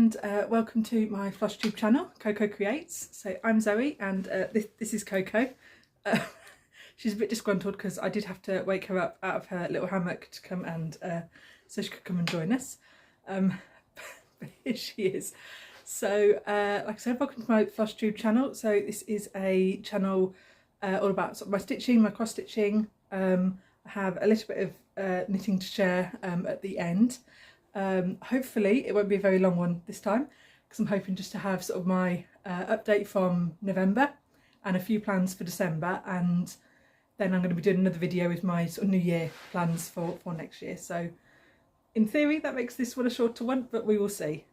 and welcome to my Flosstube channel, Coco Creates. So I'm Zoe and this is Coco. She's a bit disgruntled because I did have to wake her up out of her little hammock to come and so she could come and join us. But here she is. So like I said, welcome to my Flosstube channel. So this is a channel all about sort of my stitching, my cross stitching. I have a little bit of knitting to share at the end. Hopefully it won't be a very long one this time because I'm hoping just to have sort of my update from November and a few plans for December, and then I'm going to be doing another video with my sort of New Year plans for next year. So in theory that makes this one a shorter one, but we will see.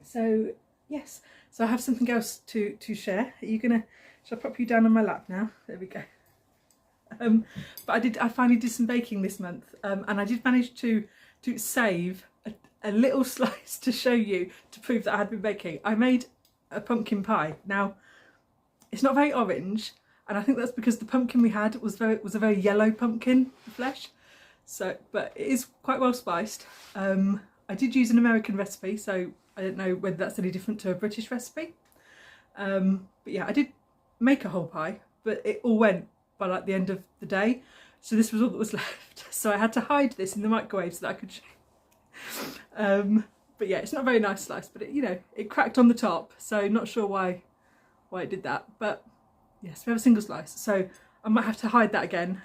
So yes, so I have something else to share. Are you gonna, shall I pop you down on my lap now? There we go. But I finally did some baking this month, and I did manage to save a little slice to show you to prove that I had been baking. I made a pumpkin pie. Now it's not very orange, and I think that's because the pumpkin we had was a very yellow pumpkin, the flesh. So, but it is quite well spiced. I did use an American recipe, so I don't know whether that's any different to a British recipe. But yeah, I did make a whole pie, but it all went by like the end of the day, so this was all that was left. So I had to hide this in the microwave so that I could show you. But yeah, it's not a very nice slice, but it, you know, it cracked on the top, so not sure why it did that. But yes, we have a single slice, so I might have to hide that again,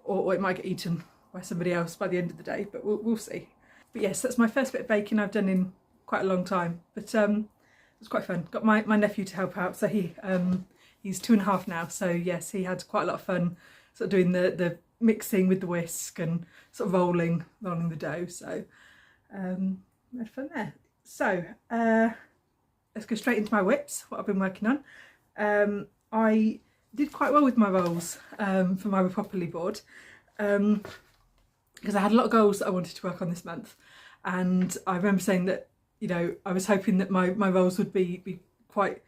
or it might get eaten by somebody else by the end of the day, but we'll see. But yes, that's my first bit of baking I've done in quite a long time, but it was quite fun. Got my nephew to help out, so he's 2.5 now, so yes, he had quite a lot of fun sort of doing the mixing with the whisk and sort of rolling the dough, so we had fun there. So let's go straight into my whips, what I've been working on. I did quite well with my rolls for my Properly board, because I had a lot of goals that I wanted to work on this month, and I remember saying that, you know, I was hoping that my rolls would be quite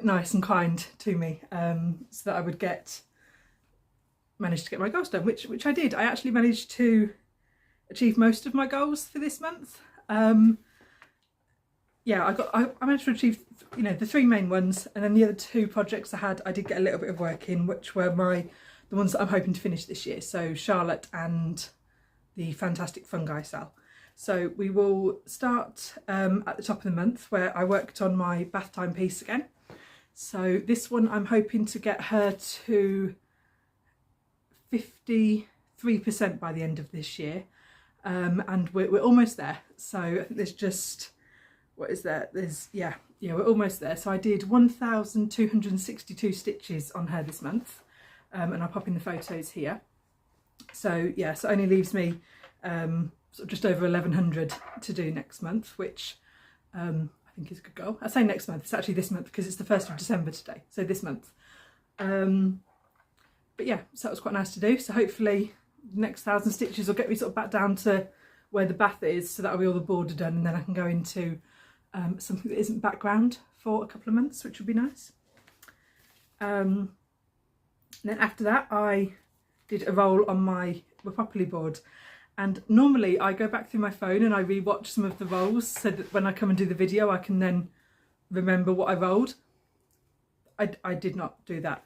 nice and kind to me, so that I would manage to get my goals done, which I did. I actually managed to achieve most of my goals for this month. Yeah, I managed to achieve, you know, the 3 main ones, and then the other 2 projects I did get a little bit of work in, which were the ones that I'm hoping to finish this year. So Charlotte and the Fantastic Fungi cell. So we will start at the top of the month, where I worked on my bath time piece again. So this one I'm hoping to get her to 53% by the end of this year, and we're almost there. So I think there's just, what is there? Yeah, we're almost there. So I did 1,262 stitches on her this month, and I'll pop in the photos here. So yeah, so it only leaves me sort of just over 1,100 to do next month, which I think is a good goal. I say next month, it's actually this month because it's the 1st of December today, so this month. But yeah, so that was quite nice to do. So hopefully the next 1,000 stitches will get me sort of back down to where the bath is, so that'll be all the border done, and then I can go into something that isn't background for a couple of months, which would be nice. Then after that I did a roll on my Properly board, and normally I go back through my phone and I re-watch some of the rolls so that when I come and do the video I can then remember what I rolled. I did not do that.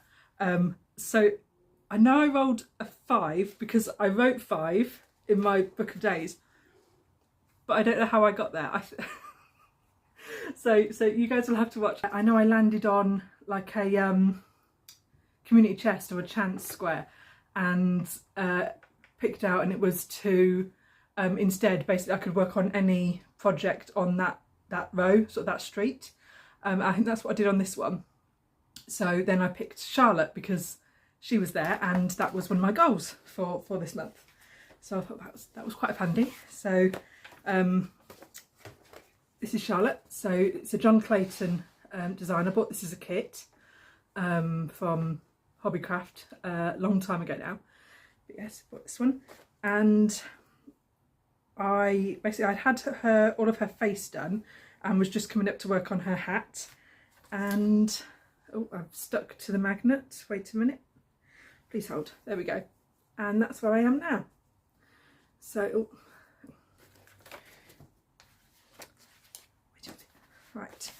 So I know I rolled a 5 because I wrote 5 in my book of days, but I don't know how I got there. So you guys will have to watch. I know I landed on like a community chest or a chance square, and picked out, and it was to instead basically I could work on any project on that row, sort of that street. I think that's what I did on this one. So then I picked Charlotte because she was there, and that was one of my goals for this month. So I thought that was quite handy. So this is Charlotte. So it's a John Clayton design. I bought this as a kit from Hobbycraft a long time ago now. But yes, I bought this one, and I'd had all of her face done and was just coming up to work on her hat, and oh, I've stuck to the magnet. Wait a minute, please hold. There we go, and that's where I am now. So Right.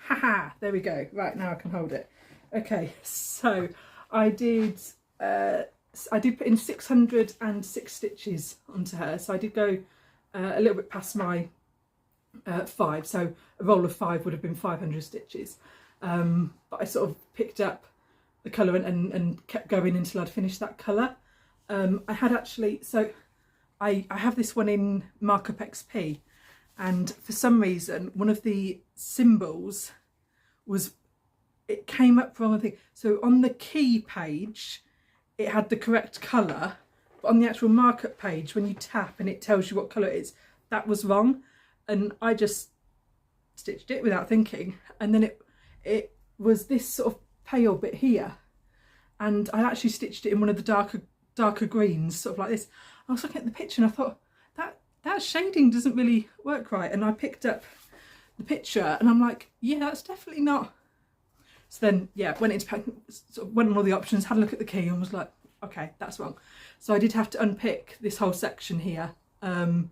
Haha, there we go. Right, now I can hold it. Okay, so I did put in 606 stitches onto her. So I did go a little bit past my 5. So a roll of 5 would have been 500 stitches. But I sort of picked up the colour and kept going until I'd finished that colour. I had actually, so I have this one in Markup XP, and for some reason one of the symbols it came up wrong, I think. So on the key page it had the correct colour, but on the actual markup page when you tap and it tells you what colour it is, that was wrong, and I just stitched it without thinking, and then it was this sort of pale bit here, and I actually stitched it in one of the darker greens, sort of like this. I was looking at the picture and I thought that shading doesn't really work right, and I picked up the picture and I'm like, yeah, that's definitely not. So then, yeah, went on all the options, had a look at the key and was like, okay, that's wrong. So I did have to unpick this whole section here and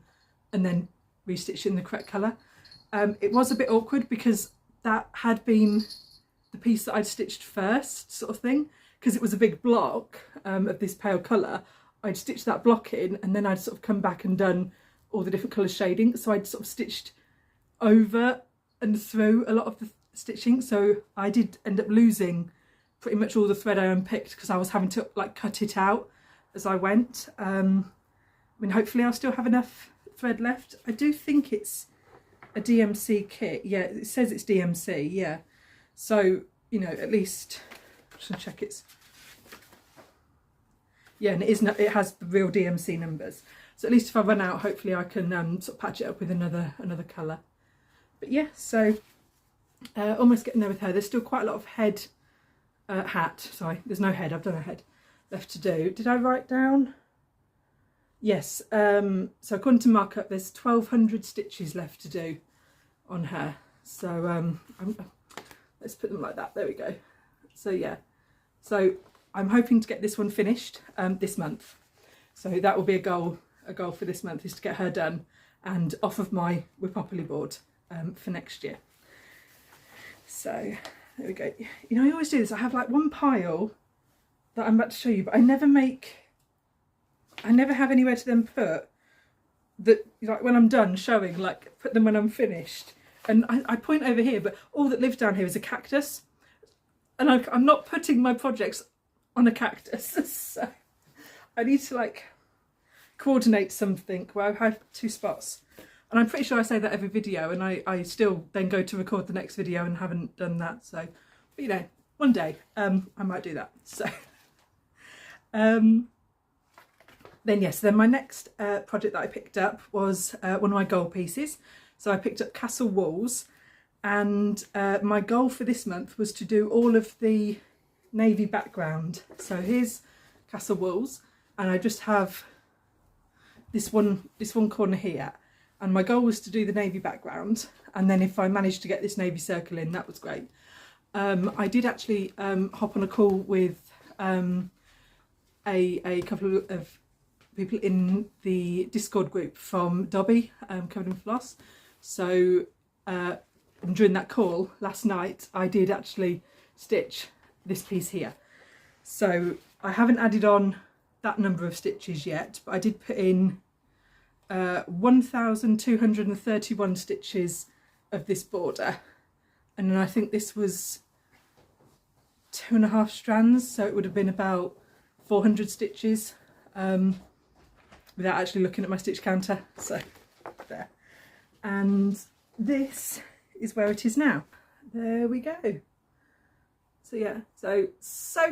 then restitch it in the correct colour. It was a bit awkward because that had been the piece that I'd stitched first, sort of thing, because it was a big block of this pale colour. I'd stitched that block in and then I'd sort of come back and done all the different colour shading. So I'd sort of stitched over and through a lot of the stitching, so I did end up losing pretty much all the thread I unpicked because I was having to like cut it out as I went. I mean, hopefully I'll still have enough thread left. I do think it's a DMC kit. Yeah, it says it's DMC, yeah. So, you know, at least, I'm just gonna check it's, yeah, and it has the real DMC numbers. So at least if I run out, hopefully I can sort of patch it up with another colour. But yeah, so almost getting there with her. There's still quite a lot of there's no head, I've done a head left to do. Did I write down? Yes, so according to markup there's 1200 stitches left to do on her. So let's put them like that, there we go. So yeah, so I'm hoping to get this one finished this month. So that will be a goal for this month, is to get her done and off of my Whippopoly board for next year. So there we go. You know, I always do this. I have like one pile that I'm about to show you, but I never have anywhere to then put that, like when I'm done showing, like put them when I'm finished. And I point over here, but all that lives down here is a cactus, and I'm not putting my projects on a cactus. So I need to like coordinate something where I have 2 spots. And I'm pretty sure I say that every video, and I still then go to record the next video and haven't done that. So, but, you know, one day I might do that. So then yes, then my next project that I picked up was one of my goal pieces. So I picked up Castle Walls, and my goal for this month was to do all of the navy background. So here's Castle Walls, and I just have this one corner here. And my goal was to do the navy background, and then if I managed to get this navy circle in, that was great. I did actually hop on a call with a couple of people in the Discord group from Dobby, Covered in Floss. So during that call last night, I did actually stitch this piece here. So I haven't added on that number of stitches yet, but I did put in 1,231 stitches of this border, and then I think this was 2.5 strands, so it would have been about 400 stitches without actually looking at my stitch counter. So there, and this is where it is now. There we go. So yeah, so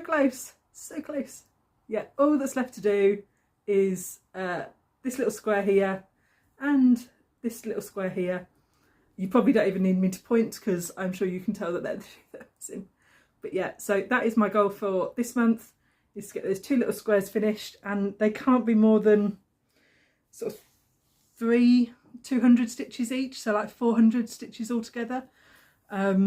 close, so close. Yeah, all that's left to do is this little square here and this little square here. You probably don't even need me to point because I'm sure you can tell that they're the two that it's in. But yeah, so that is my goal for this month, is to get those 2 little squares finished, and they can't be more than sort of 200 stitches each, so like 400 stitches altogether. I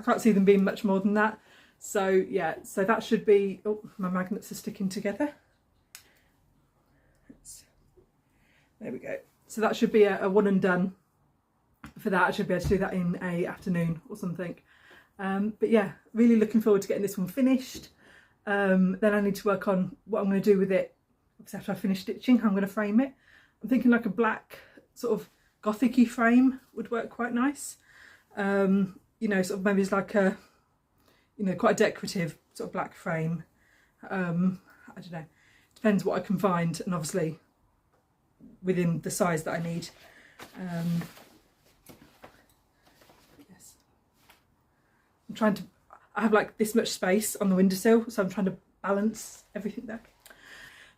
can't see them being much more than that. So yeah, so that should be, oh, my magnets are sticking together. There we go. So that should be a one and done for that. I should be able to do that in a afternoon or something. But yeah, really looking forward to getting this one finished. Then I need to work on what I'm going to do with it. After I finish stitching, I'm going to frame it. I'm thinking like a black sort of gothic-y frame would work quite nice. You know, sort of maybe it's like a, you know, quite a decorative sort of black frame. I don't know, depends what I can find, and obviously within the size that I need. Yes, I'm trying to, I have like this much space on the windowsill, so I'm trying to balance everything there.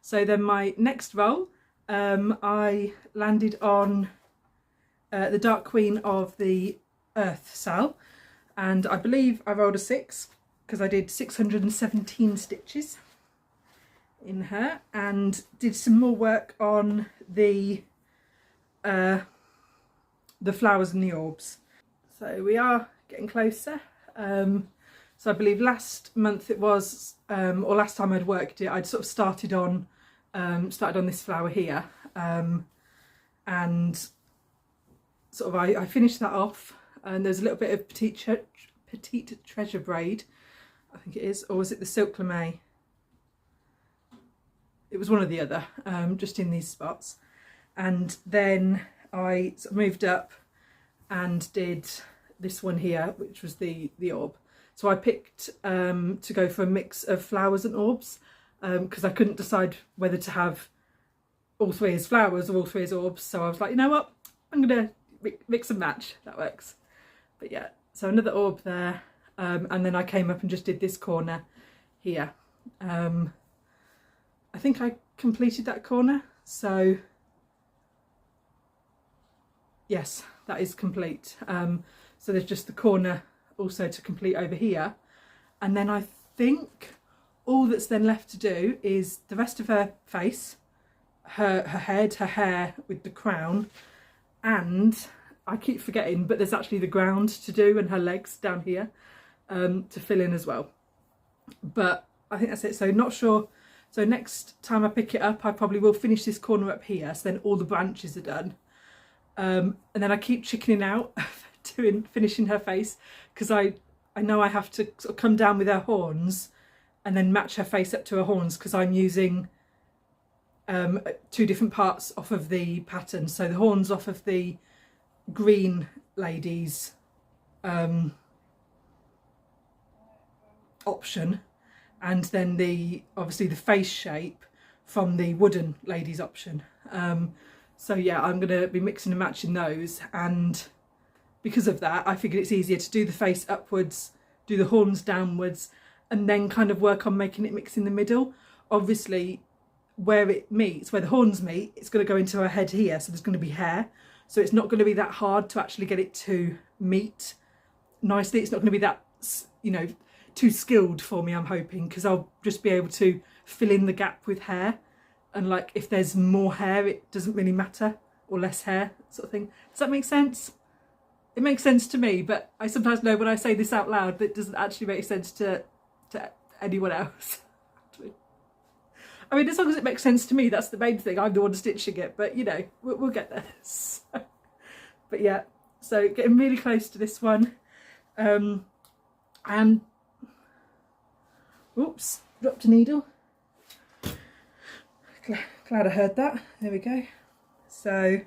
So then my next roll, I landed on the Dark Queen of the Earth Cell, and I believe I rolled a 6 because I did 617 stitches in her, and did some more work on the flowers and the orbs. So we are getting closer. So I believe last month it was, or last time I'd worked it, I'd sort of started on this flower here, and sort of I finished that off, and there's a little bit of petite treasure braid, I think it is, or was it the silk lame? It was one or the other, just in these spots. And then I sort of moved up and did this one here, which was the orb. So I picked to go for a mix of flowers and orbs, because I couldn't decide whether to have all three as flowers or all three as orbs. So I was like, you know what, I'm gonna mix and match, that works. But yeah, so another orb there, and then I came up and just did this corner here. I think I completed that corner, so yes, that is complete. So there's just the corner also to complete over here, and then I think all that's then left to do is the rest of her face, her head, her hair with the crown, and I keep forgetting, but there's actually the ground to do, and her legs down here to fill in as well. But I think that's it. So not sure. So next time I pick it up, I probably will finish this corner up here, so then all the branches are done. And then I keep chickening out finishing her face, because I know I have to sort of come down with her horns and then match her face up to her horns, because I'm using 2 different parts off of the pattern. So the horns off of the green lady's option, and then obviously the face shape from the wooden lady's option. So yeah, I'm going to be mixing and matching those, and because of that I figured it's easier to do the face upwards, do the horns downwards, and then kind of work on making it mix in the middle. Obviously where it meets, where the horns meet, it's going to go into her head here, so there's going to be hair, so it's not going to be that hard to actually get it to meet nicely. It's not going to be that, you know, too skilled for me, I'm hoping, because I'll just be able to fill in the gap with hair, and like if there's more hair it doesn't really matter, or less hair, sort of thing. Does that make sense? It makes sense to me, but I sometimes know when I say this out loud that it doesn't actually make sense to anyone else. I mean, as long as it makes sense to me, that's the main thing. I'm the one stitching it, but you know, we'll get there. So, but yeah, so getting really close to this one, and oops, dropped a needle. Glad I heard that. There we go. So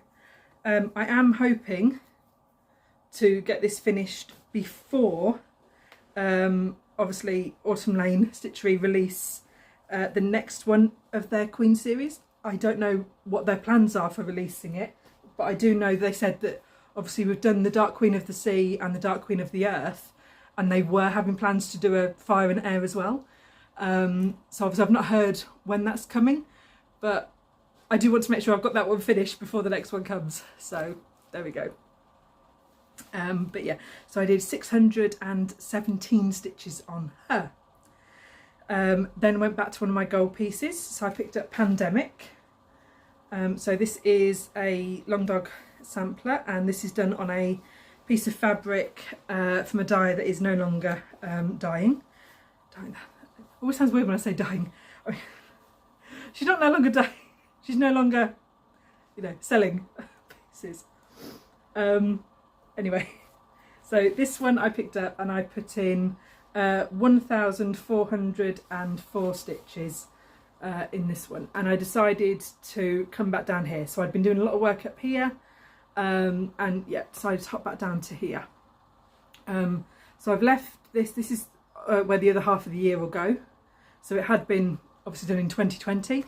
I am hoping to get this finished before obviously Autumn Lane Stitchery release the next one of their Queen series. I don't know what their plans are for releasing it, but I do know they said that obviously we've done the Dark Queen of the Sea and the Dark Queen of the Earth, and they were having plans to do a Fire and Air as well. So obviously I've not heard when that's coming, but I do want to make sure I've got that one finished before the next one comes. So there we go. But yeah, so I did 617 stitches on her. Then went back to one of my gold pieces, so I picked up Pandemic. So this is a long dog sampler, and this is done on a piece of fabric from a dye that is no longer dyeing. It always sounds weird when I say dyeing. I mean, she's not no longer dyeing, she's no longer, you know, selling pieces. Anyway, so this one I picked up and I put in 1,404 stitches in this one, and I decided to come back down here. So I'd been doing a lot of work up here, and yeah, decided to hop back down to here. So I've left this is where the other half of the year will go. So it had been obviously done in 2020.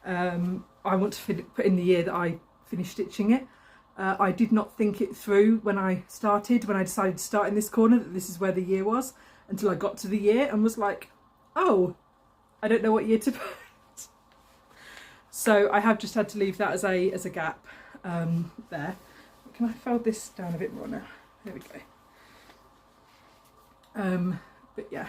I want to put in the year that I finished stitching it. I did not think it through when I decided to start in this corner, that this is where the year was, until I got to the year and was like, oh, I don't know what year to put. So I have just had to leave that as a gap there. Can I fold this down a bit more now? There we go. But yeah.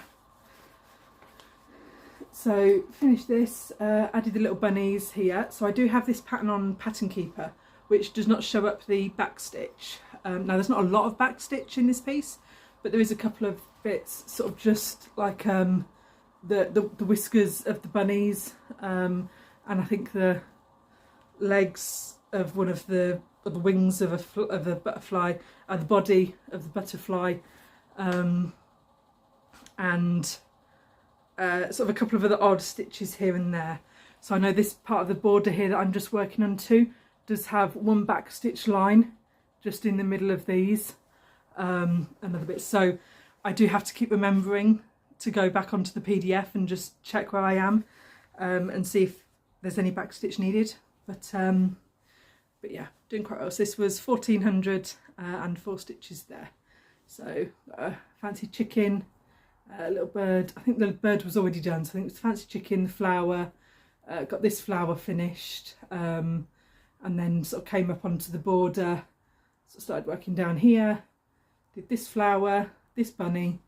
So finished this, added the little bunnies here. So I do have this pattern on Pattern Keeper, which does not show up the back stitch. Now there's not a lot of back stitch in this piece, but there is a couple of bits, sort of just like the whiskers of the bunnies, and I think the legs of one of the wings of a butterfly, the body of the butterfly, and sort of a couple of other odd stitches here and there. So I know this part of the border here that I'm just working on too does have one back stitch line just in the middle of these, another bit. So I do have to keep remembering to go back onto the PDF and just check where I am, and see if there's any back stitch needed. But yeah, doing quite well. So this was 1,404 stitches there. So fancy chicken, a little bird. I think the bird was already done, so I think it was fancy chicken, the flower. Got this flower finished, and then sort of came up onto the border. So started working down here, did this flower, this bunny,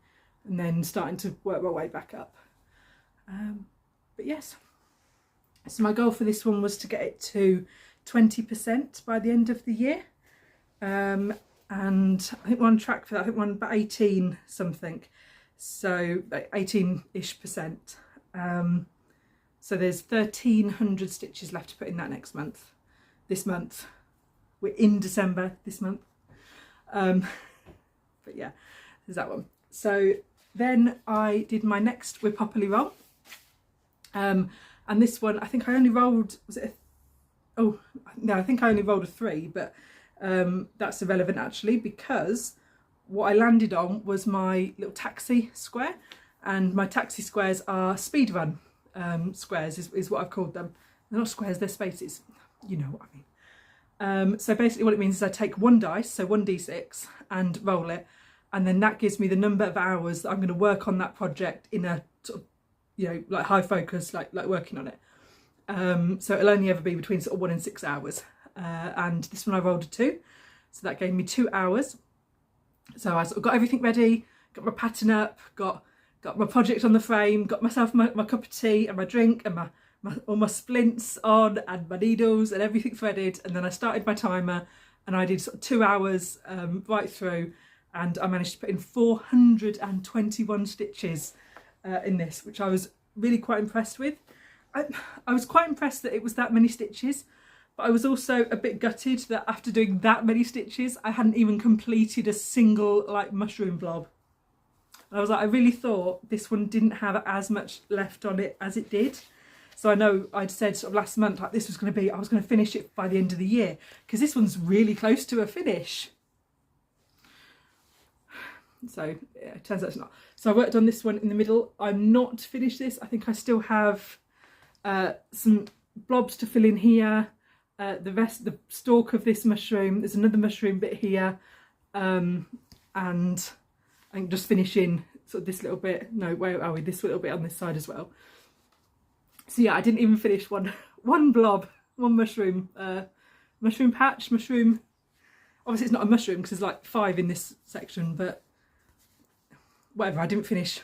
and then starting to work my way back up. But yes, so my goal for this one was to get it to 20% by the end of the year, and I think we're on track for that. I think we're on about 18 something, so like 18-ish%. So there's 1,300 stitches left to put in that next month. This month, we're in December this month, but yeah, there's that one. So then I did my next We're Properly roll, and this one I think I only rolled, I think I only rolled a 3, but that's irrelevant actually, because what I landed on was my little taxi square, and my taxi squares are speedrun squares is what I've called them. They're not squares, they're spaces, you know what I mean. So basically what it means is I take one dice, so 1d6, and roll it, and then that gives me the number of hours that I'm going to work on that project in a sort of, you know, like high focus, like working on it. So it'll only ever be between sort of 1 and 6 hours, and this one I rolled a 2, so that gave me 2 hours. So I sort of got everything ready, got my pattern up, got my project on the frame, got myself my cup of tea and my drink and all my splints on and my needles and everything threaded, and then I started my timer and I did sort of 2 hours right through, and I managed to put in 421 stitches in this, which I was really quite impressed with. I was quite impressed that it was that many stitches, but I was also a bit gutted that after doing that many stitches I hadn't even completed a single like mushroom blob. And I was like, I really thought this one didn't have as much left on it as it did. So I know I'd said sort of last month like this was going to be, I was going to finish it by the end of the year, because this one's really close to a finish. So yeah, it turns out it's not. So I worked on this one in the middle. I'm not finished this. I think I still have some blobs to fill in here. The stalk of this mushroom. There's another mushroom bit here, and I think just finishing sort of this little bit. No, where are we? This little bit on this side as well. So yeah, I didn't even finish one blob, one mushroom, mushroom patch, mushroom. Obviously it's not a mushroom because there's like 5 in this section, but whatever, I didn't finish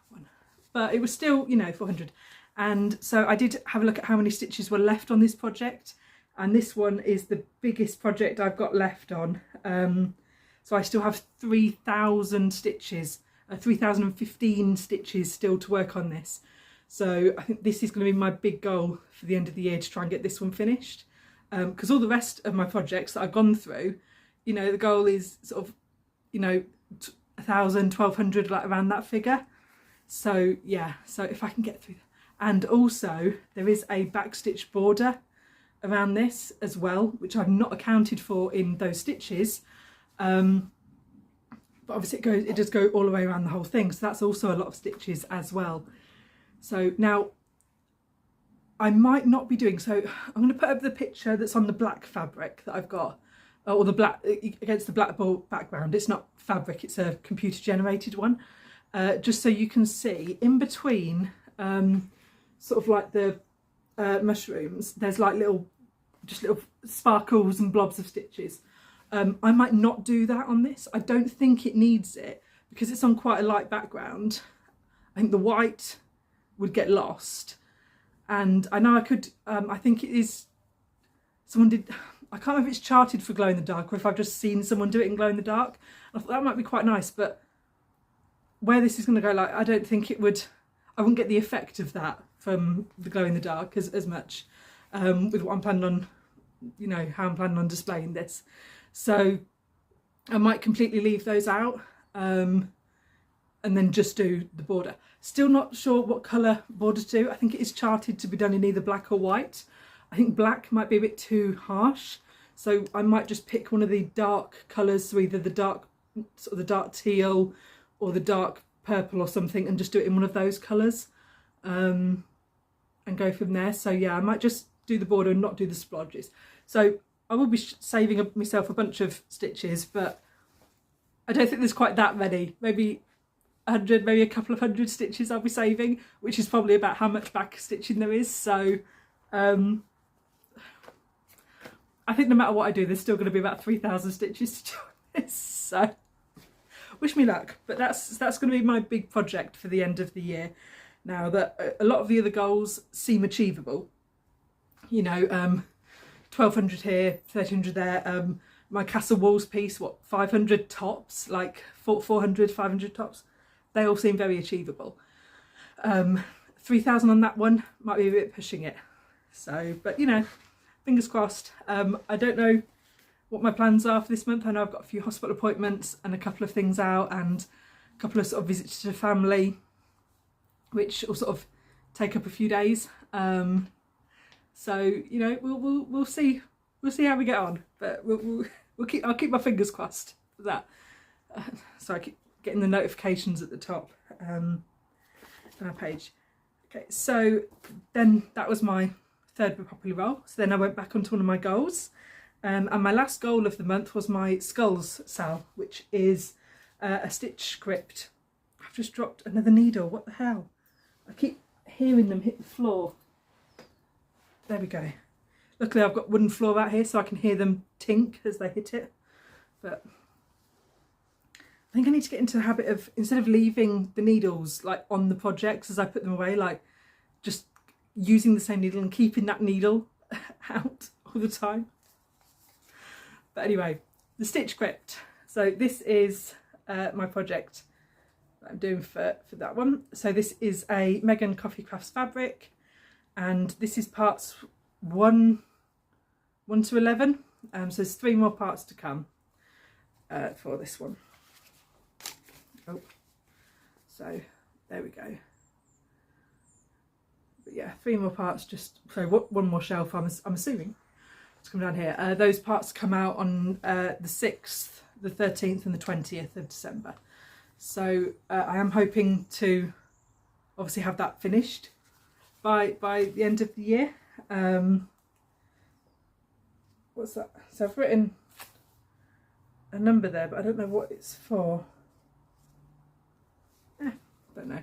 one. But it was still, you know, 400. And so I did have a look at how many stitches were left on this project, and this one is the biggest project I've got left on. So I still have 3,000 stitches, 3,015 stitches still to work on this. So I think this is going to be my big goal for the end of the year, to try and get this one finished. Because all the rest of my projects that I've gone through, you know, the goal is sort of, you know, 1,000, 1,200, like around that figure. So yeah, so if I can get through that. And also there is a backstitch border around this as well, which I've not accounted for in those stitches. But obviously it does go all the way around the whole thing, so that's also a lot of stitches as well. So now I might not be doing, so I'm going to put up the picture that's on the black fabric that I've got, or the black against the black background. It's not fabric, it's a computer generated one, just so you can see in between sort of like the mushrooms, there's like little sparkles and blobs of stitches. I might not do that on this. I don't think it needs it because it's on quite a light background. I think the white would get lost, and I know I could, I think it is, someone did, I can't remember if it's charted for glow in the dark or if I've just seen someone do it in glow in the dark. I thought that might be quite nice, but where this is going to go, like, I don't think it would, I wouldn't get the effect of that from the glow in the dark as much with what I'm planning on, you know, how I'm planning on displaying this. So I might completely leave those out and then just do the border. Still not sure what colour border to do. I think it is charted to be done in either black or white. I think black might be a bit too harsh, so I might just pick one of the dark colours, so either the dark, sort of the dark teal or the dark purple or something, and just do it in one of those colours and go from there. So yeah, I might just do the border and not do the splodges. So I will be saving up myself a bunch of stitches, but I don't think there's quite that many. Maybe 100, maybe a couple of 100 stitches I'll be saving, which is probably about how much back stitching there is. So I think no matter what I do, there's still going to be about 3,000 stitches to do this. So wish me luck. But that's going to be my big project for the end of the year. Now that a lot of the other goals seem achievable, you know, 1,200 here, 1,300 there. My castle walls piece, what, 500 tops, like 400, 500 tops. They all seem very achievable. 3,000 on that one might be a bit pushing it. So, but you know, fingers crossed. I don't know what my plans are for this month. I know I've got a few hospital appointments and a couple of things out and a couple of sort of visits to family, which will sort of take up a few days. So you know, we'll see how we get on, but I'll keep my fingers crossed for that. So I keep getting the notifications at the top on our page. Okay, so then that was my third properly roll. So then I went back onto one of my goals, and my last goal of the month was my skulls sal, which is a stitch script. I've just dropped another needle. What the hell? I keep hearing them hit the floor. There we go. Luckily I've got wooden floor out here so I can hear them tink as they hit it. But I think I need to get into the habit of, instead of leaving the needles like on the projects as I put them away, like just using the same needle and keeping that needle out all the time. But anyway, the stitch script. So this is my project that I'm doing for that one. So this is a Megan Coffee Crafts fabric, and this is parts 1 to 11. So there's 3 more parts to come for this one. Oh, so there we go. But yeah, 3 more parts. Just so one more shelf. I'm assuming it's come down here. Those parts come out on the 6th, the 13th, and the 20th of December. So I am hoping to obviously have that finished by the end of the year. What's that? So I've written a number there, but I don't know what it's for. Don't know.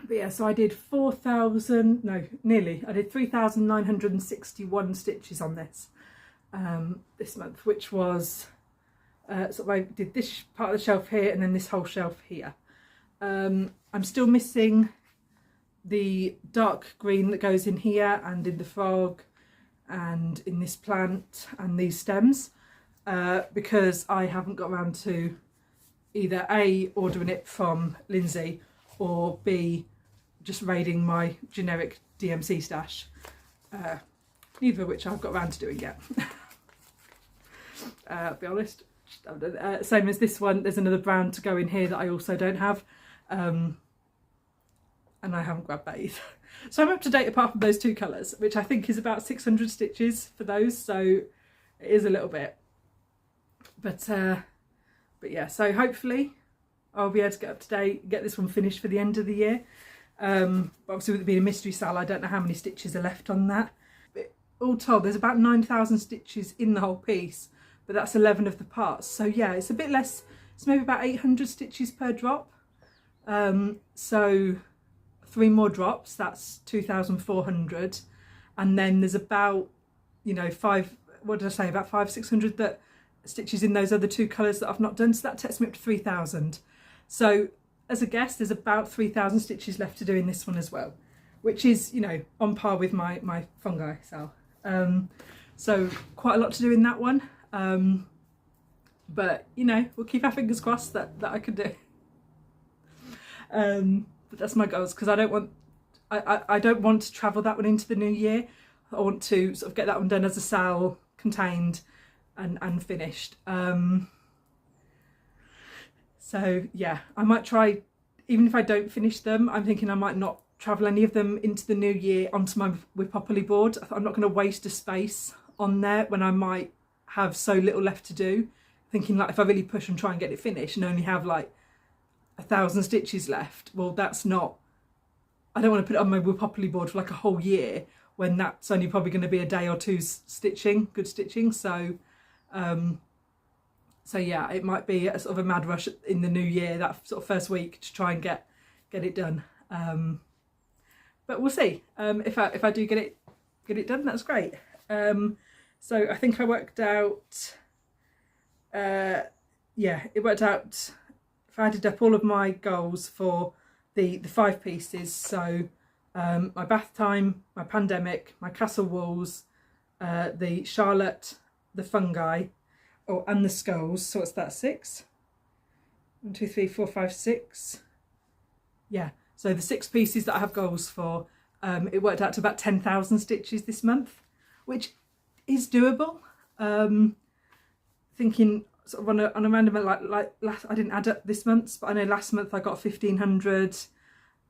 But yeah, so I did 3,961 stitches on this this month, which was sort of, I did this part of the shelf here and then this whole shelf here. I'm still missing the dark green that goes in here and in the frog and in this plant and these stems because I haven't got around to either A, ordering it from Lindsay, or B, just raiding my generic DMC stash, neither of which I've got around to doing yet. I'll be honest. Same as this one, there's another brown to go in here that I also don't have, and I haven't grabbed that either. So I'm up to date apart from those two colours, which I think is about 600 stitches for those, so it is a little bit. But yeah, so hopefully I'll be able to get up to date, get this one finished for the end of the year. But obviously with it being a mystery sale, I don't know how many stitches are left on that. But all told, there's about 9,000 stitches in the whole piece, but that's 11 of the parts. So yeah, it's a bit less, it's maybe about 800 stitches per drop. So 3 more drops, that's 2,400. And then there's about, you know, about 500-600 that stitches in those other two colours that I've not done, so that takes me up to 3,000. So as a guess, there's about 3,000 stitches left to do in this one as well, which is, you know, on par with my fungi sale. So quite a lot to do in that one, but you know, we'll keep our fingers crossed that I can do. But that's my goals, because I don't want to travel that one into the new year. I want to sort of get that one done as a sale, contained and finished. So yeah, I might try, even if I don't finish them, I'm thinking I might not travel any of them into the new year onto my Wipopoly board. I'm not going to waste a space on there when I might have so little left to do. Thinking like if I really push and try and get it finished and only have like 1,000 stitches left, well that's not, I don't want to put it on my Wipopoly board for like a whole year when that's only probably going to be a day or two's stitching, good stitching. So so yeah, it might be a sort of a mad rush in the new year, that sort of first week, to try and get it done. But we'll see. If I do get it done, that's great. So I think I worked out, yeah, it worked out, if I added up all of my goals for the 5 pieces, so my bath time, my pandemic, my castle walls, the Charlotte, the fungi, and the skulls. So what's that, 6? 1, 2, 3, 4, 5, 6. Yeah, so the 6 pieces that I have goals for, it worked out to about 10,000 stitches this month, which is doable. Thinking sort of on a random, like last, I didn't add up this month, but I know last month I got 1,500.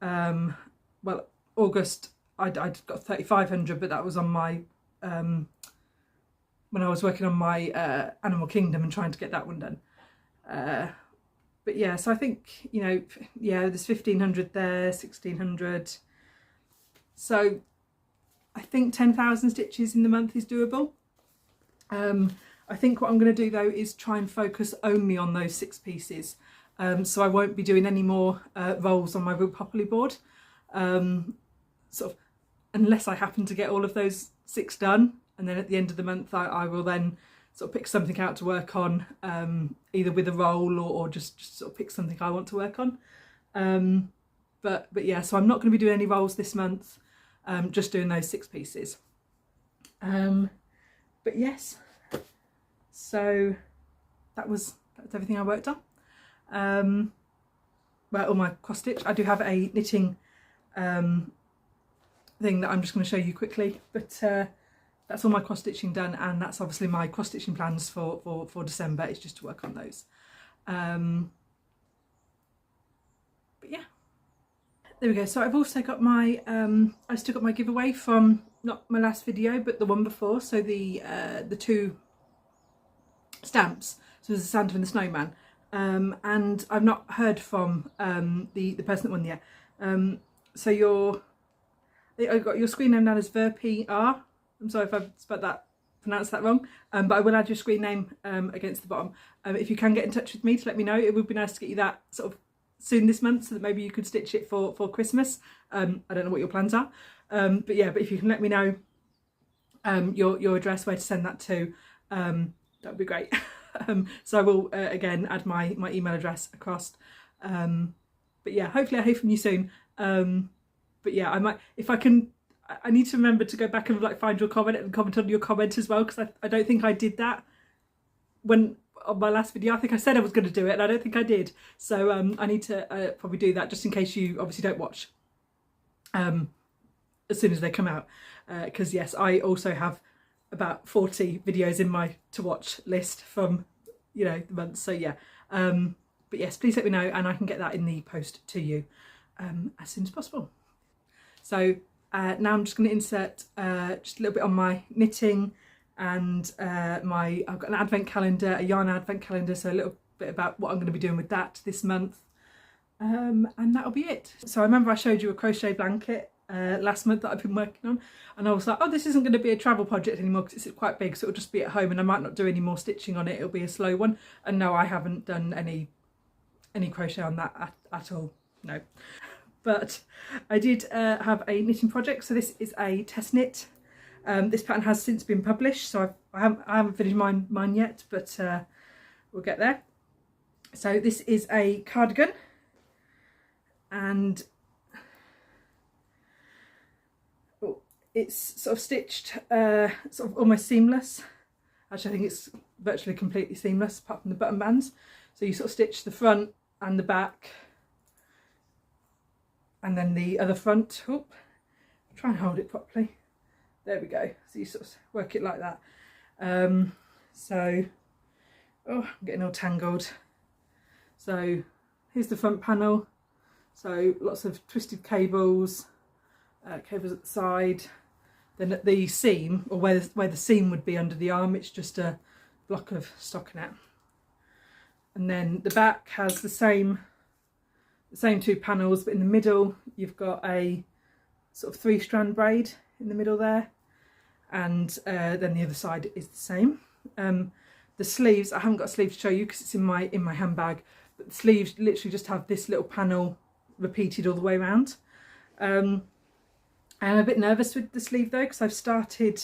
Well, August I'd got 3,500, but that was on my when I was working on my Animal Kingdom and trying to get that one done. But yeah, so I think, you know, yeah, there's 1,500 there, 1,600. So I think 10,000 stitches in the month is doable. I think what I'm going to do though is try and focus only on those 6 pieces. So I won't be doing any more rolls on my Wipopoly board. Sort of, unless I happen to get all of those 6 done, and then at the end of the month I will then sort of pick something out to work on, either with a roll or just sort of pick something I want to work on. But yeah, so I'm not going to be doing any rolls this month, just doing those 6 pieces. But yes, so that's everything I worked on. Well, all my cross stitch. I do have a knitting thing that I'm just going to show you quickly, but that's all my cross stitching done, and that's obviously my cross stitching plans for December. It's just to work on those. But yeah, there we go. So I've also got my I still got my giveaway from not my last video but the one before, so the 2 stamps. So there's the Santa and the Snowman, and I've not heard from the person that won yet. So I've got your screen name down as VerPR. I'm sorry if I've pronounced that wrong, but I will add your screen name against the bottom. If you can get in touch with me to let me know, it would be nice to get you that sort of soon this month, so that maybe you could stitch it for Christmas. I don't know what your plans are, but yeah, but if you can let me know your address, where to send that to, that would be great. So I will again add my email address across. But yeah, hopefully I hear from you soon. But yeah, I might, if I can, I need to remember to go back and like find your comment and comment on your comment as well, because I don't think I did that on my last video. I think I said I was going to do it and I don't think I did. So I need to probably do that, just in case you obviously don't watch as soon as they come out. Because yes, I also have about 40 videos in my to watch list from, you know, the months. So yeah, but yes, please let me know and I can get that in the post to you as soon as possible. So now I'm just going to insert just a little bit on my knitting and I've got an advent calendar, a yarn advent calendar, so a little bit about what I'm going to be doing with that this month. And that'll be it. So I remember I showed you a crochet blanket last month that I've been working on, and I was like, oh, this isn't going to be a travel project anymore because it's quite big, so it'll just be at home and I might not do any more stitching on it, it'll be a slow one. And no, I haven't done any crochet on that at all, no. But I did have a knitting project, so this is a test knit. This pattern has since been published, so I haven't finished mine yet, but we'll get there. So this is a cardigan, and it's sort of stitched sort of almost seamless. Actually, I think it's virtually completely seamless apart from the button bands. So you sort of stitch the front and the back and then the other front. Oh, try and hold it properly. There we go. So you sort of work it like that. So, oh, I'm getting all tangled. So here's the front panel. So lots of twisted cables, cables at the side. Then at the seam, or where the seam would be under the arm, it's just a block of stockinette. And then the back has the same two panels, but in the middle you've got a sort of 3-strand braid in the middle there, and then the other side is the same. The sleeves, I haven't got a sleeve to show you because it's in my handbag, but the sleeves literally just have this little panel repeated all the way around. I'm a bit nervous with the sleeve though, because I've started,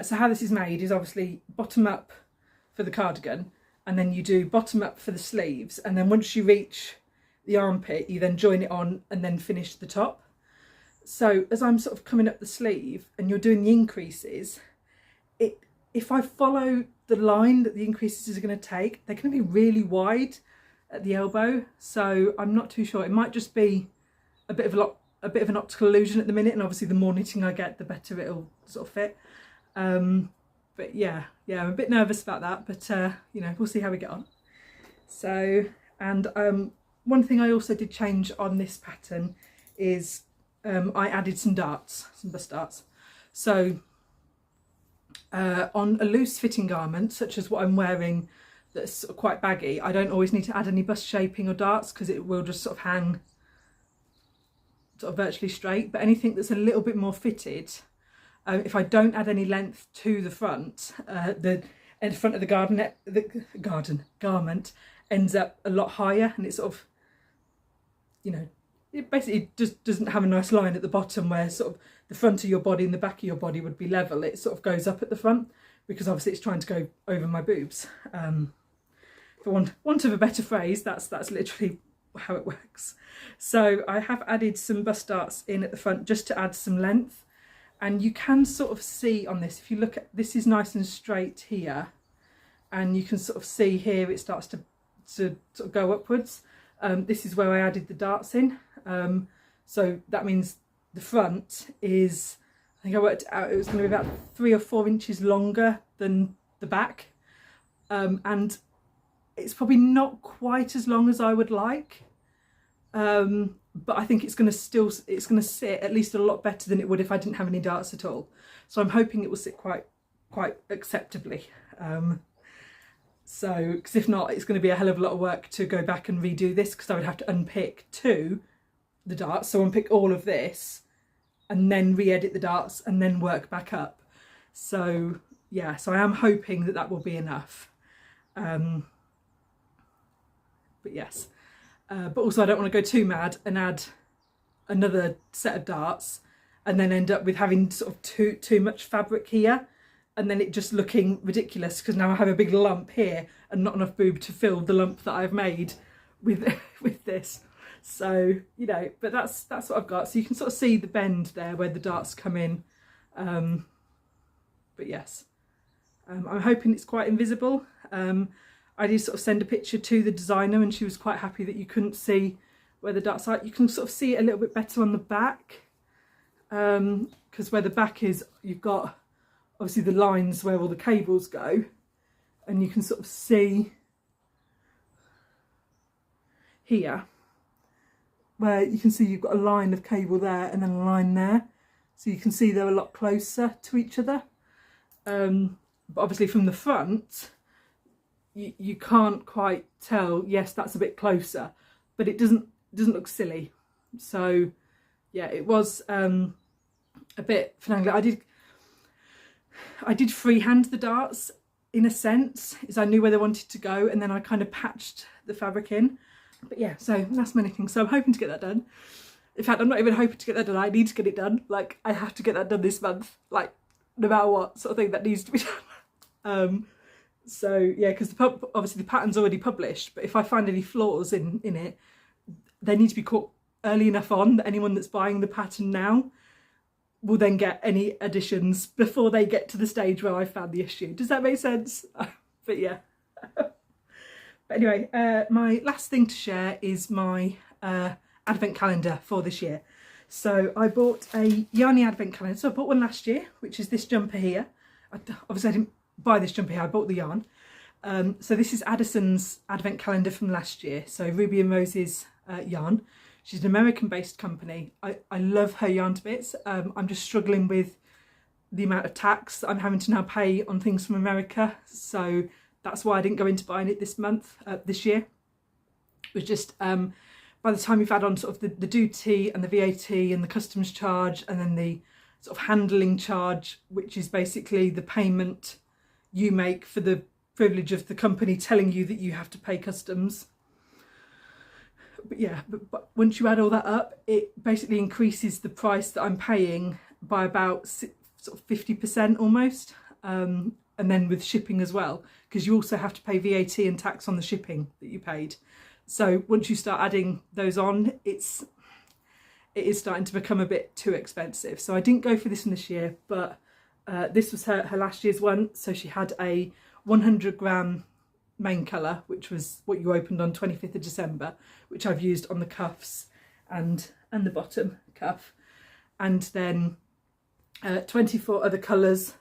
so how this is made is obviously bottom up for the cardigan, and then you do bottom up for the sleeves, and then once you reach the armpit you then join it on and then finish the top. So as I'm sort of coming up the sleeve and you're doing the increases, if I follow the line that the increases are going to take, they're going to be really wide at the elbow, so I'm not too sure. It might just be a bit of an optical illusion at the minute, and obviously the more knitting I get, the better it'll sort of fit. But yeah, I'm a bit nervous about that, but you know, we'll see how we get on. So, and one thing I also did change on this pattern is I added some darts, some bust darts. So on a loose fitting garment, such as what I'm wearing, that's sort of quite baggy, I don't always need to add any bust shaping or darts because it will just sort of hang sort of virtually straight. But anything that's a little bit more fitted, if I don't add any length to the front, the front of the garment ends up a lot higher, and it sort of, you know, it basically just doesn't have a nice line at the bottom where sort of the front of your body and the back of your body would be level. It sort of goes up at the front because obviously it's trying to go over my boobs. For want of a better phrase, that's literally how it works. So I have added some bust darts in at the front just to add some length, and you can sort of see on this, if you look at this, is nice and straight here, and you can sort of see here it starts to sort of go upwards. This is where I added the darts in, so that means the front is, I think I worked it out, it was going to be about 3 or 4 inches longer than the back, and it's probably not quite as long as I would like, but I think it's going to sit at least a lot better than it would if I didn't have any darts at all. So I'm hoping it will sit quite acceptably. So, because if not, it's going to be a hell of a lot of work to go back and redo this, because I would have to unpick the darts, so unpick all of this and then re-edit the darts and then work back up. So yeah, so I am hoping that will be enough. But yes, but also I don't want to go too mad and add another set of darts and then end up with having sort of too much fabric here, and then it just looking ridiculous because now I have a big lump here and not enough boob to fill the lump that I've made with this. So, you know, but that's what I've got. So you can sort of see the bend there where the darts come in. But yes, I'm hoping it's quite invisible. I did sort of send a picture to the designer and she was quite happy that you couldn't see where the darts are. You can sort of see it a little bit better on the back, because where the back is, you've got obviously the lines where all the cables go, and you can sort of see here where you can see you've got a line of cable there and then a line there, so you can see they're a lot closer to each other. But obviously from the front you can't quite tell. Yes, that's a bit closer, but it doesn't look silly. So yeah, it was a bit finagly. I did freehand the darts in a sense, is I knew where they wanted to go, and then I kind of patched the fabric in. But yeah, so that's my knitting. So I'm hoping to get that done. In fact, I'm not even hoping to get that done. I need to get it done. Like, I have to get that done this month. Like, no matter what sort of thing that needs to be done. So yeah, because obviously the pattern's already published, but if I find any flaws in it, they need to be caught early enough on that anyone that's buying the pattern now will then get any additions before they get to the stage where I found the issue. Does that make sense? But yeah. But anyway, my last thing to share is my advent calendar for this year. So I bought a Yarny advent calendar. So I bought one last year, which is this jumper here. Obviously I didn't buy this jumper here, I bought the yarn. So this is Addison's advent calendar from last year. So Ruby and Rose's yarn. She's an American-based company. I love her yarn to bits. I'm just struggling with the amount of tax that I'm having to now pay on things from America. So that's why I didn't go into buying it this month, this year. It was just, by the time you've add on sort of the duty and the VAT and the customs charge, and then the sort of handling charge, which is basically the payment you make for the privilege of the company telling you that you have to pay customs. But yeah, but once you add all that up, it basically increases the price that I'm paying by about sort of 50% almost. And then with shipping as well, because you also have to pay VAT and tax on the shipping that you paid. So once you start adding those on, it is starting to become a bit too expensive. So I didn't go for this one this year, but this was her last year's one. So she had a 100 gram main colour, which was what you opened on 25th of December, which I've used on the cuffs and the bottom cuff, and then 24 other colours.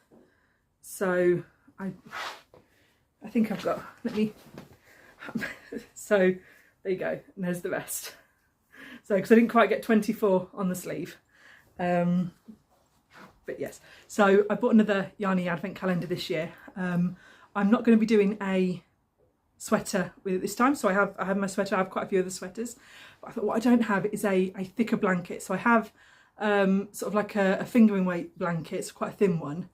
So I think I've got, let me, so there you go, and there's the rest. So because I didn't quite get 24 on the sleeve, but yes. So I bought another Yarny advent calendar this year. I'm not going to be doing a sweater with it this time. So I have my sweater. I have quite a few other sweaters, but I thought what I don't have is a thicker blanket. So I have sort of like a fingering weight blanket. It's quite a thin one,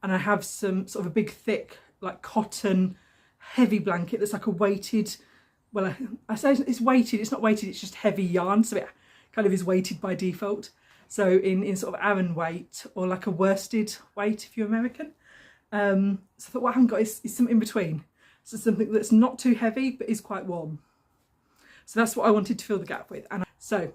and I have some sort of a big thick like cotton heavy blanket that's like a weighted, well I say it's weighted, it's not weighted, it's just heavy yarn, so it kind of is weighted by default. So in sort of Aran weight, or like a worsted weight if you're American. So I thought what I haven't got is something in between. So something that's not too heavy but is quite warm. So that's what I wanted to fill the gap with. And so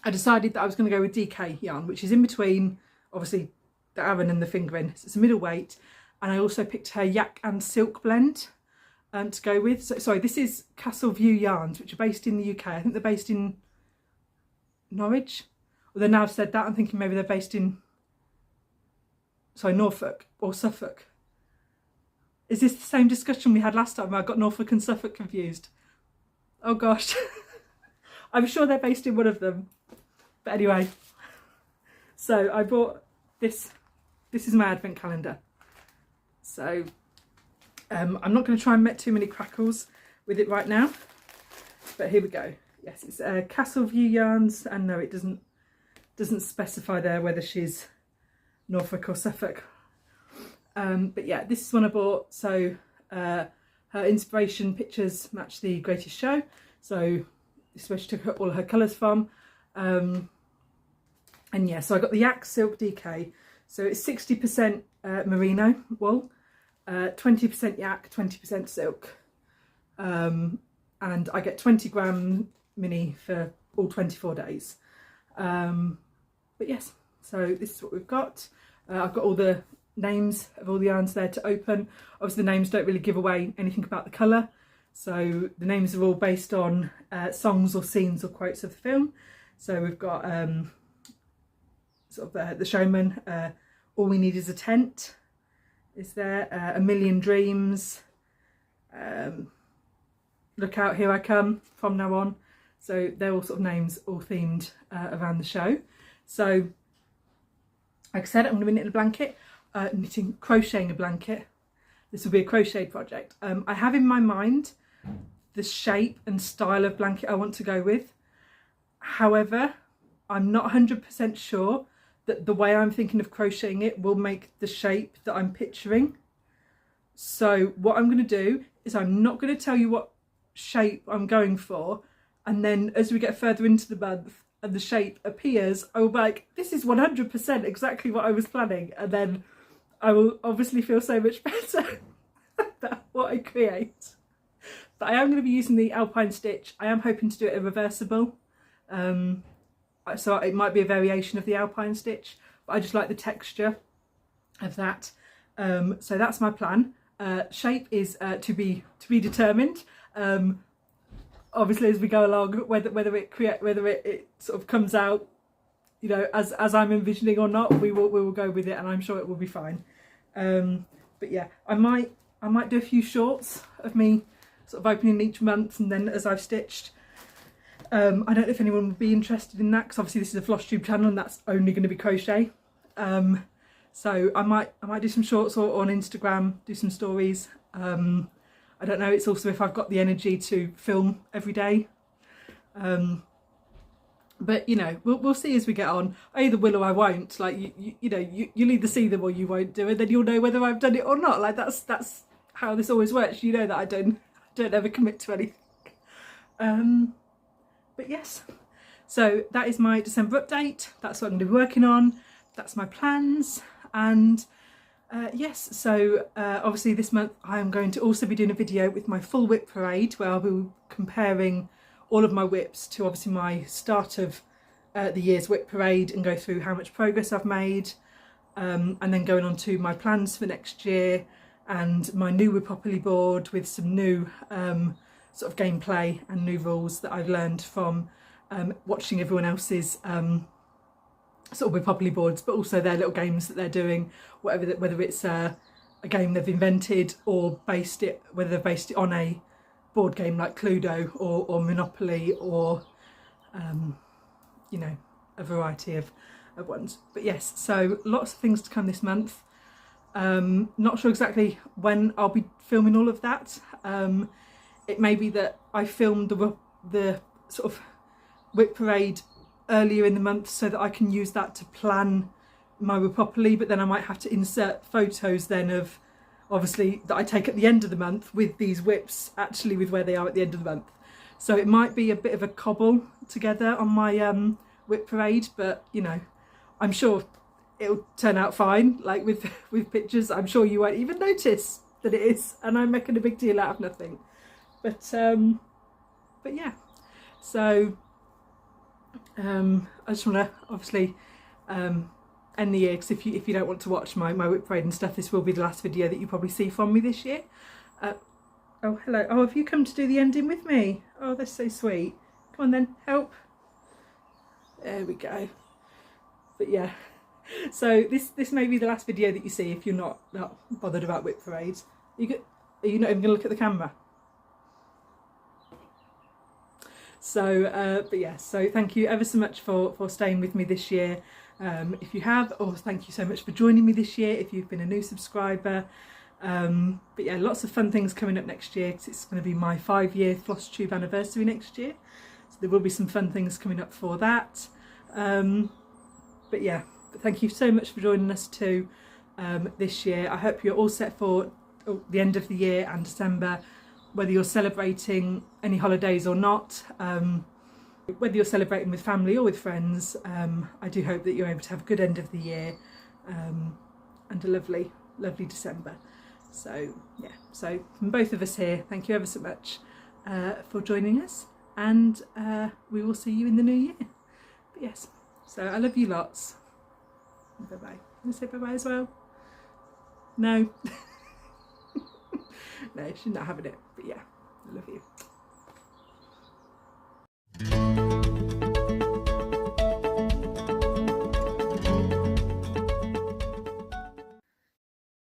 I decided that I was going to go with DK yarn, which is in between obviously the Aran and the fingering. So it's a middle weight. And I also picked her yak and silk blend to go with. So sorry, this is Castle View Yarns, which are based in the UK. I think they're based in Norwich. Although now I've said that, I'm thinking maybe they're based in, sorry, Norfolk or Suffolk. Is this the same discussion we had last time where I got Norfolk and Suffolk confused? Oh gosh. I'm sure they're based in one of them. But anyway, so I bought this. This is my advent calendar. So I'm not going to try and make too many crackles with it right now. But here we go. Yes, it's Castle View Yarns, and no, it doesn't specify there whether she's Norfolk or Suffolk. But yeah, this is one I bought. So her inspiration pictures match the Greatest Show. So this is where she took all her colours from. And yeah, so I got the Yak Silk DK. So it's 60% merino wool, 20% yak, 20% silk. And I get 20 gram mini for all 24 days. But yes, so this is what we've got. I've got all the names of all the yarns there to open. Obviously the names don't really give away anything about the colour. So the names are all based on songs or scenes or quotes of the film. So we've got sort of the showman, All We Need Is a Tent, is there, A Million Dreams, Look Out, Here I Come, From Now On. So they're all sort of names all themed around the show. So like I said, I'm going to be knitting a blanket, crocheting a blanket. This will be a crochet project. I have in my mind the shape and style of blanket I want to go with. However, I'm not 100% sure that the way I'm thinking of crocheting it will make the shape that I'm picturing. So what I'm going to do is I'm not going to tell you what shape I'm going for, and then as we get further into the month and the shape appears, I will be like, this is 100% exactly what I was planning, and then I will obviously feel so much better about what I create. But I am going to be using the Alpine Stitch. I am hoping to do it a reversible, so it might be a variation of the Alpine Stitch, but I just like the texture of that. So that's my plan. Shape is to be determined. Obviously, as we go along, whether it sort of comes out, you know, as I'm envisioning or not, we will go with it, and I'm sure it will be fine. But yeah, I might do a few shorts of me sort of opening each month, and then as I've stitched. I don't know if anyone would be interested in that, because obviously this is a Flosstube channel and that's only going to be crochet. So I might do some shorts or on Instagram, do some stories. I don't know, it's also if I've got the energy to film every day. But you know, we'll see as we get on. I either will or I won't. Like you know, you'll either see them or you won't do it, then you'll know whether I've done it or not. Like that's how this always works. You know that I don't ever commit to anything. But yes, so that is my December update. That's what I'm going to be working on. That's my plans. And yes, so obviously this month I am going to also be doing a video with my full whip parade, where I'll be comparing all of my whips to obviously my start of the year's whip parade, and go through how much progress I've made, and then going on to my plans for next year and my new Whippopoly board with some new sort of gameplay and new rules that I've learned from watching everyone else's sort of Whippopoly boards, but also their little games that they're doing, whether it's a game they've invented or whether they've based it on a board game like Cluedo or Monopoly, or you know, a variety of ones. But yes, so lots of things to come this month. Not sure exactly when I'll be filming all of that. It may be that I filmed the sort of whip parade earlier in the month so that I can use that to plan my Whippopoly, but then I might have to insert photos then of, obviously, that I take at the end of the month with these whips actually with where they are at the end of the month. So it might be a bit of a cobble together on my whip parade, but you know, I'm sure it'll turn out fine. Like with pictures, I'm sure you won't even notice that it is, and I'm making a big deal out of nothing. But yeah, so I just want to obviously end the year, because if you don't want to watch my whip parade and stuff, this will be the last video that you probably see from me this year. Oh hello, oh have you come to do the ending with me? Oh, that's so sweet. Come on then, help. There we go. But yeah, so this may be the last video that you see if you're not bothered about whip parades. Are you not even going to look at the camera? So but yeah, so thank you ever so much for staying with me this year, if you have, or thank you so much for joining me this year if you've been a new subscriber. But yeah, lots of fun things coming up next year, because it's going to be my 5-year Flosstube anniversary next year, so there will be some fun things coming up for that. But yeah, thank you so much for joining us too this year. I hope you're all set for the end of the year and December, whether you're celebrating any holidays or not, whether you're celebrating with family or with friends. I do hope that you're able to have a good end of the year and a lovely December. So yeah, so from both of us here, thank you ever so much for joining us, and we will see you in the new year. But yes, so I love you lots. Bye bye. Can I say bye bye as well? No. No, she's not having it, but yeah, I love you.